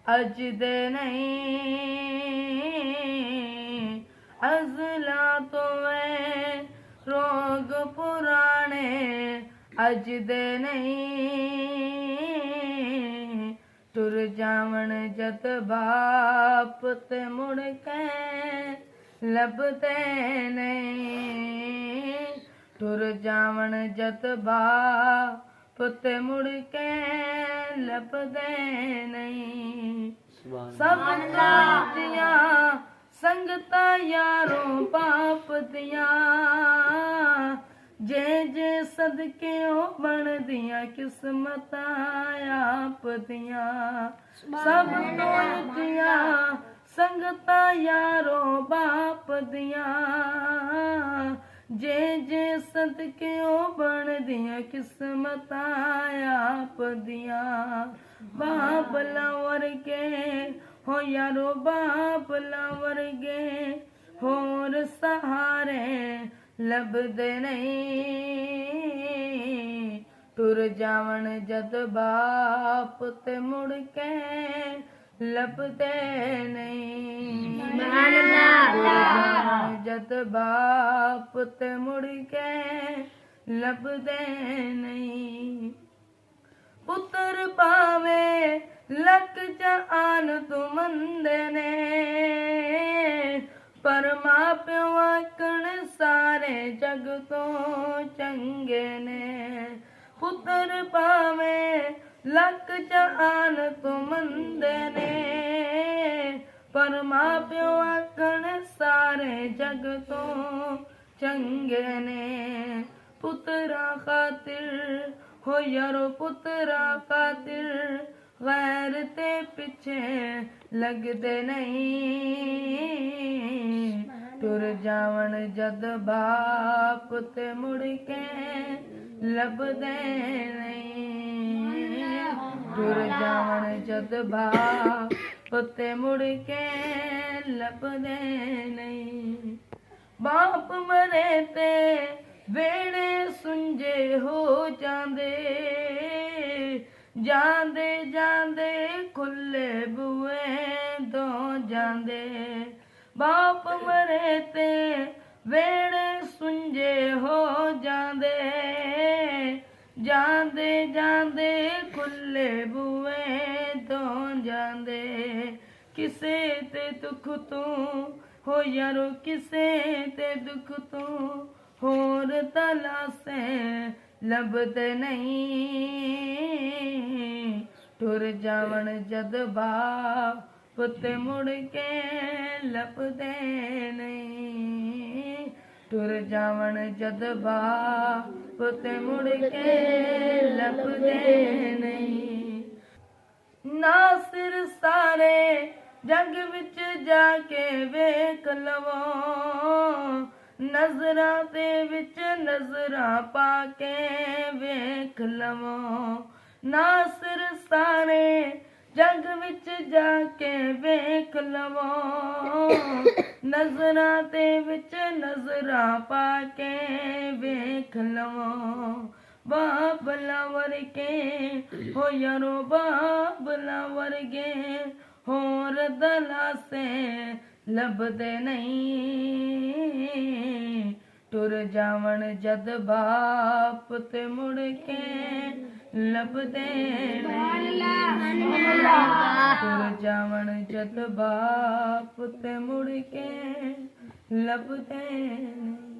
अज दे नहीं अज़ला तो रोग पुराने अज दे नहीं टुर जावण जत बाप ते मुड़ के लभदे नहीं टुर जावण जत बाप ते मुड़ के लभदे नहीं सब दियां संगता यारों पाप दियां जे जे सदके बन दियां किस्मत आप दियां सब दियां संगता यारों बाप दियां जे जे सदके बन दियां किस्मत आप दियां बाप लावर के हो यारो बाप लावर गे होर सहारे लभदे नहीं टुर जावण जद बाप ते मुड़ के लभदे नहीं जद बाप ते मुड़ के लभदे नहीं पुत्र पावे लख जान तुमंदे ने पर मां प्यो आकण सारे जग तो चंगे ने पुत्र पावे लख जान तुमंदे ने पर मां प्यो आकण सारे जग तो चंगे ने पुत्रा खातिर हो यारो पुत्रा खातिर गैर ते पिछे लगदे नहीं टुर जावण जद बाप ते मुड़ के लभदे नहीं टुर जावण जद बाप ते मुड़ के लभदे नहीं बाप मरे ते वेड़े सुंजे हो जांदे जांदे जांदे खुले बुए दो जांदे बाप मरे ते वेड़े सुंजे हो जांदे जांदे जांदे खुले बुए दो जांदे किसे ते दुख तू हो यारो किसे ते दुख तू होर तलासे लभदे नहीं टुर जावण जद बाप ते मुड़ के लभदे नहीं टुर जावण जद बाप ते मुड़ के लभदे नहीं ना सिर सारे जग विच जाके वेख लवो नजरा दे विच नजरा पाके वेख लवो ना सिर सारे जग विच जाके वेख लवो नजरा दे विच नजरा पाके वेख लवो बाबला वर्गे हो यारो बाबला वर्गे होर दलासे लभदे नहीं टुर जावण जद बाप ते मुड़ के लभदे नहीं टुर जावण जद बाप ते मुड़ के लभदे नहीं।